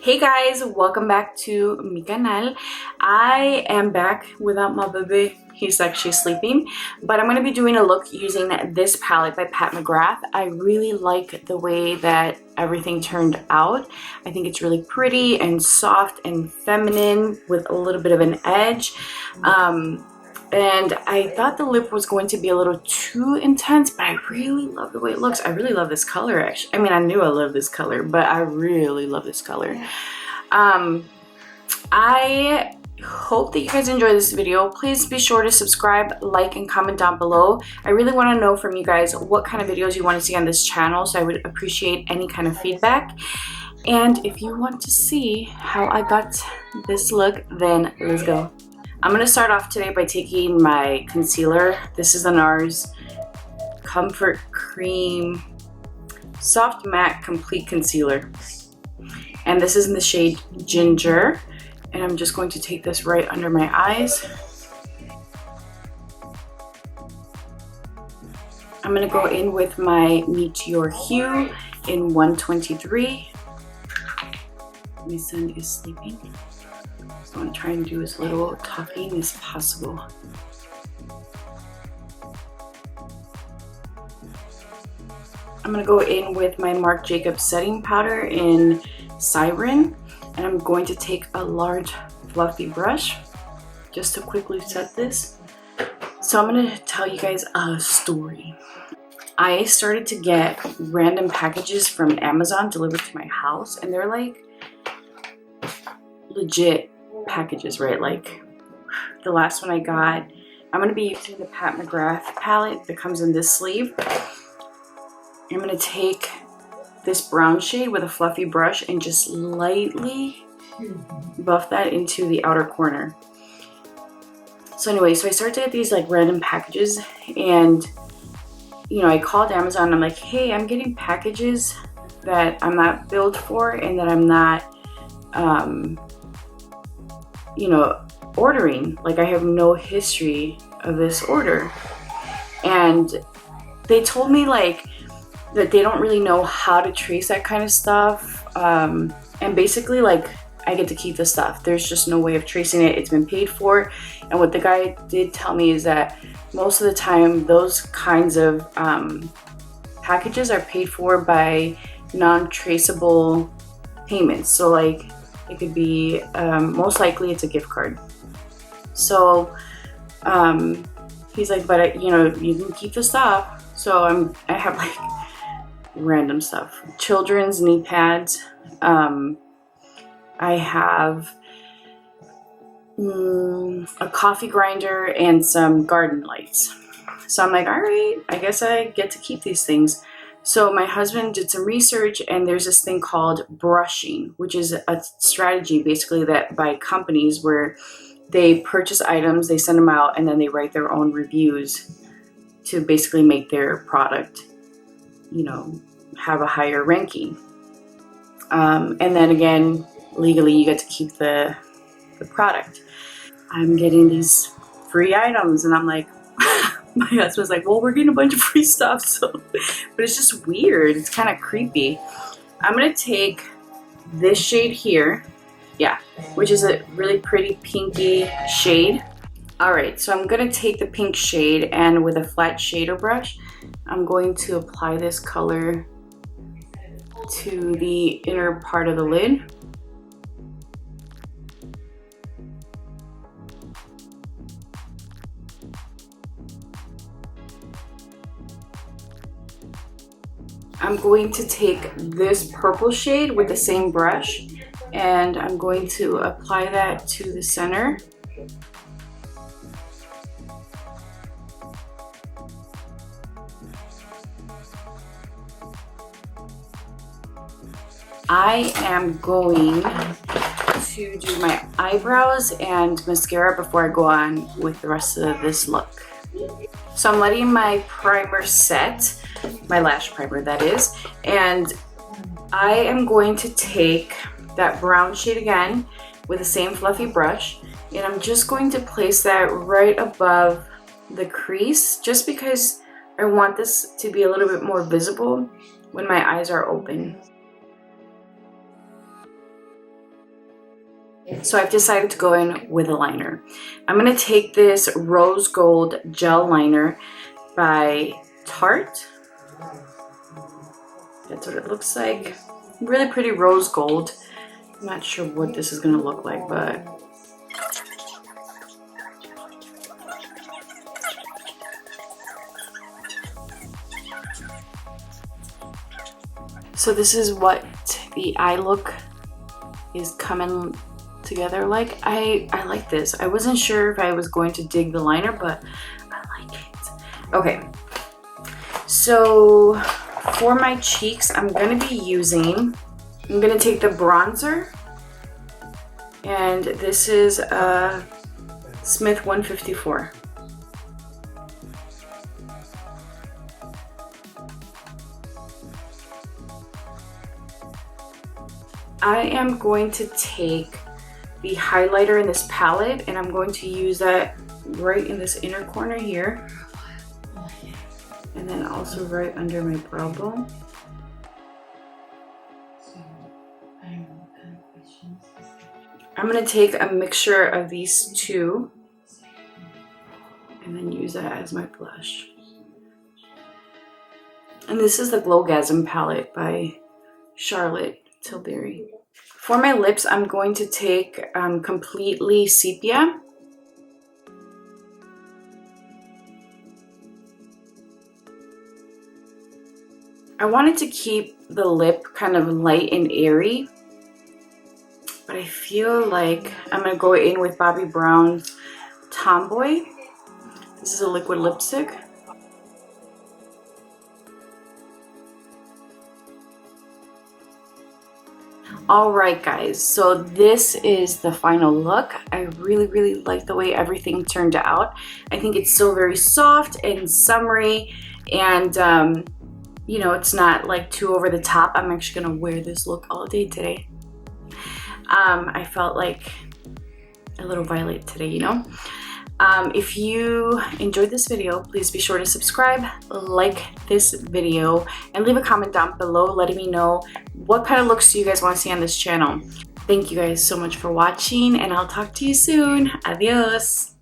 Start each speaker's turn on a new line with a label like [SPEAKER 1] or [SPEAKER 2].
[SPEAKER 1] Hey guys, welcome back to mi canal. I am back without my baby. He's actually sleeping, but I'm going to be doing a look using this palette by Pat McGrath. I really like the way that everything turned out. I think it's really pretty and soft and feminine with a little bit of an edge. And I thought the lip was going to be a little too intense, but I really love the way it looks. I really love this color, actually. I mean, I knew I loved this color, but I really love this color. I hope that you guys enjoy this video. Please be sure to subscribe, like, and comment down below. I really want to know from you guys what kind of videos you want to see on this channel, so I would appreciate any kind of feedback. And if you want to see how I got this look, then let's go. I'm going to start off today by taking my concealer. This is the NARS Comfort Cream Soft Matte Complete Concealer. And this is in the shade Ginger. And I'm just going to take this right under my eyes. I'm going to go in with my Meteor Hue in 123. My son is sleeping. So I'm going to try and do as little talking as possible. I'm going to go in with my Marc Jacobs setting powder in Siren, and I'm going to take a large fluffy brush just to quickly set this. So I'm going to tell you guys a story. I started to get random packages from Amazon delivered to my house, and they're like legit packages, right? Like the last one I got, I'm going to be using the Pat McGrath palette that comes in this sleeve. I'm going to take this brown shade with a fluffy brush and just lightly buff that into the outer corner. So anyway, so I started to get these like random packages, and you know, I called Amazon and I'm like, hey, I'm getting packages that I'm not billed for and that I'm not you know, ordering. Like, I have no history of this order. And they told me like that they don't really know how to trace that kind of stuff. And basically, like, I get to keep the stuff. There's just no way of tracing it. It's been paid for. And what the guy did tell me is that most of the time those kinds of packages are paid for by non-traceable payments. So like, it could be, most likely it's a gift card. So he's like, but you know, you can keep the stuff. So I have like random stuff. Children's knee pads. I have a coffee grinder and some garden lights. So I'm like, all right, I guess I get to keep these things. So my husband did some research, and there's this thing called brushing, which is a strategy basically that by companies where they purchase items, they send them out, and then they write their own reviews to basically make their product, you know, have a higher ranking. And then again, legally you get to keep the product. I'm getting these free items, and I'm like, my husband's like, well, we're getting a bunch of free stuff, so, but it's just weird. It's kind of creepy. I'm going to take this shade here, yeah, which is a really pretty pinky shade. All right, so I'm going to take the pink shade, and with a flat shader brush, I'm going to apply this color to the inner part of the lid. I'm going to take this purple shade with the same brush, and I'm going to apply that to the center. I am going to do my eyebrows and mascara before I go on with the rest of this look. So I'm letting my primer set, my lash primer that is, and I am going to take that brown shade again with the same fluffy brush, and I'm just going to place that right above the crease, just because I want this to be a little bit more visible when my eyes are open. So I've decided to go in with a liner. I'm going to take this Rose Gold Gel Liner by Tarte. That's what it looks like. Really pretty rose gold. I'm not sure what this is going to look like, but... So this is what the eye look is coming together like. I like this. I wasn't sure if I was going to dig the liner, but I like it. Okay, so for my cheeks, I'm gonna take the bronzer, and this is Smith 154. I am going to take the highlighter in this palette, and I'm going to use that right in this inner corner here, and then also right under my brow bone. I'm going to take a mixture of these two and then use that as my blush. And this is the Glowgasm palette by Charlotte Tilbury. For my lips, I'm going to take Completely Sepia. I wanted to keep the lip kind of light and airy, but I feel like I'm going to go in with Bobbi Brown's Tomboy. This is a liquid lipstick. Alright guys, so this is the final look. I really like the way everything turned out. I think it's still very soft and summery, and you know, it's not like too over the top. I'm actually gonna wear this look all day today. I felt like a little Violet today, you know. If you enjoyed this video, please be sure to subscribe, like this video, and leave a comment down below letting me know what kind of looks do you guys want to see on this channel. Thank you guys so much for watching, and I'll talk to you soon. Adios!